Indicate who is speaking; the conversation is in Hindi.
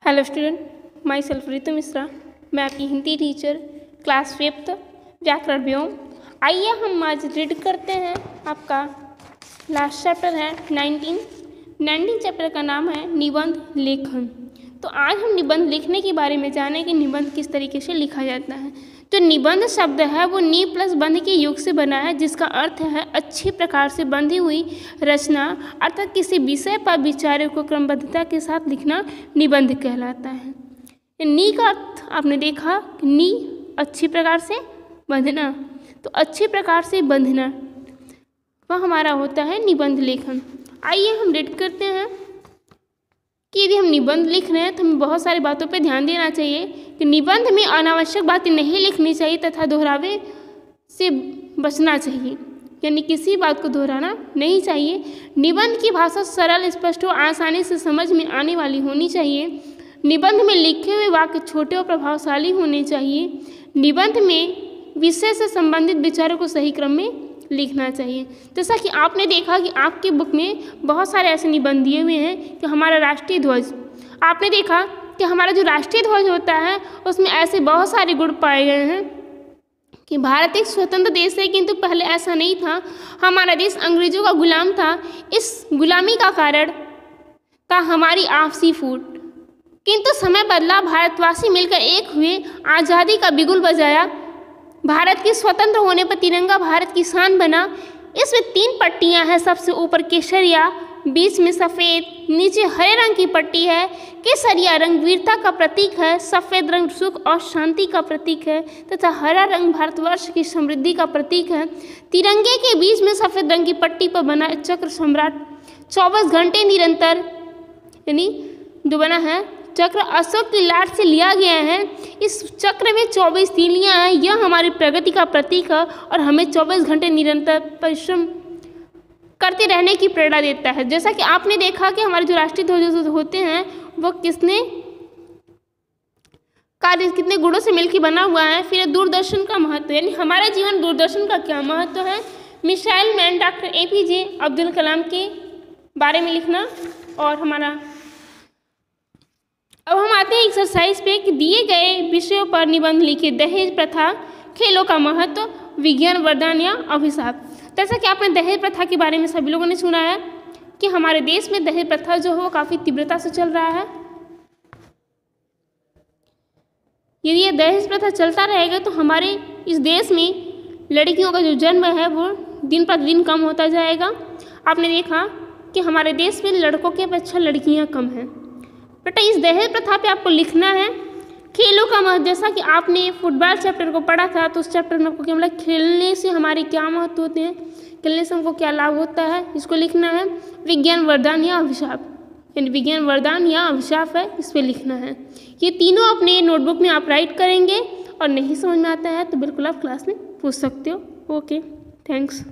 Speaker 1: Hello student, my self Ritu Mishra. मैं आपकी हिंदी टीचर, क्लास 5th व्याकरण व्योम। आइए हम आज रीड करते हैं। आपका लास्ट चैप्टर है 19 चैप्टर का नाम है निबंध लेखन। तो आज हम निबंध लिखने के बारे में जानें कि निबंध किस तरीके से लिखा जाता है। जो निबंध शब्द है वो नी प्लस बंध के योग से बना है, जिसका अर्थ है अच्छी प्रकार से बंधी हुई रचना, अर्थात किसी विषय पर विचारों को क्रमबद्धता के साथ लिखना निबंध कहलाता है। नी का अर्थ आपने देखा, नी अच्छी प्रकार से बंधना, तो अच्छी प्रकार से बंधना वह हमारा होता है निबंध लेखन। आइए हम रीड करते हैं कि यदि हम निबंध लिख रहे हैं तो हमें बहुत सारी बातों पर ध्यान देना चाहिए कि निबंध में अनावश्यक बातें नहीं लिखनी चाहिए तथा दोहरावे से बचना चाहिए, यानी किसी बात को दोहराना नहीं चाहिए। निबंध की भाषा सरल, स्पष्ट और आसानी से समझ में आने वाली होनी चाहिए। निबंध में लिखे हुए वाक्य छोटे और प्रभावशाली होने चाहिए। निबंध में विषय से संबंधित विचारों को सही क्रम में लिखना चाहिए। जैसा कि आपने देखा कि आपके बुक में बहुत सारे ऐसे निबंध दिए हुए हैं कि हमारा राष्ट्रीय ध्वज, आपने देखा कि हमारा जो राष्ट्रीय ध्वज होता है उसमें ऐसे बहुत सारे गुण पाए गए हैं कि भारत एक स्वतंत्र देश है, किंतु पहले ऐसा नहीं था। हमारा देश अंग्रेजों का गुलाम था। इस गुलामी का कारण था हमारी आपसी फूट, किंतु समय बदला, भारतवासी मिलकर एक हुए, आज़ादी का बिगुल बजाया। भारत के स्वतंत्र होने पर तिरंगा भारत की शान बना। इसमें 3 पट्टियां हैं, सबसे ऊपर केसरिया, बीच में सफ़ेद, नीचे हरे रंग की पट्टी है। केसरिया रंग वीरता का प्रतीक है, सफ़ेद रंग सुख और शांति का प्रतीक है तथा हरा रंग भारतवर्ष की समृद्धि का प्रतीक है। तिरंगे के बीच में सफ़ेद रंग की पट्टी पर बना चक्र सम्राट 24 घंटे निरंतर, यानी जो बना है चक्र अशोक की लाट से लिया गया है। इस चक्र में 24 तीलियां हैं। यह हमारी प्रगति का प्रतीक है और हमें 24 घंटे निरंतर परिश्रम करते रहने की प्रेरणा देता है। जैसा कि आपने देखा कि हमारे जो राष्ट्रीय ध्वज होते हैं वो कितने गुणों से मिलकर बना हुआ है। फिर दूरदर्शन का महत्व, यानी हमारा जीवन दूरदर्शन का क्या महत्व है। Missile man doctor APJ Abdul Kalam के बारे में लिखना। और हमारा अब हम आते हैं एक्सरसाइज पे कि दिए गए विषयों पर निबंध लिखिए। दहेज प्रथा, खेलों का महत्व, विज्ञान वरदान या अभिशाप। जैसा कि आपने दहेज प्रथा के बारे में सभी लोगों ने सुना है कि हमारे देश में दहेज प्रथा जो है वो काफ़ी तीव्रता से चल रहा है। यदि ये दहेज प्रथा चलता रहेगा तो हमारे इस देश में लड़कियों का जो जन्म है वो दिन प्रतिदिन कम होता जाएगा। आपने देखा कि हमारे देश में लड़कों की अपेक्षा लड़कियाँ कम हैं। बेटा इस दहेज प्रथा पे आपको लिखना है। खेलों का महत्व, जैसा कि आपने फुटबॉल चैप्टर को पढ़ा था तो उस चैप्टर में आपको क्या मतलब खेलने से हमारे क्या महत्व होते हैं, खेलने से हमको क्या लाभ होता है, इसको लिखना है। विज्ञान वरदान या अभिशाप, यानी विज्ञान वरदान या अभिशाप है, इस पर लिखना है। ये तीनों अपने नोटबुक में आप राइट करेंगे और नहीं समझ में आता है तो बिल्कुल आप क्लास में पूछ सकते हो। Okay, thanks.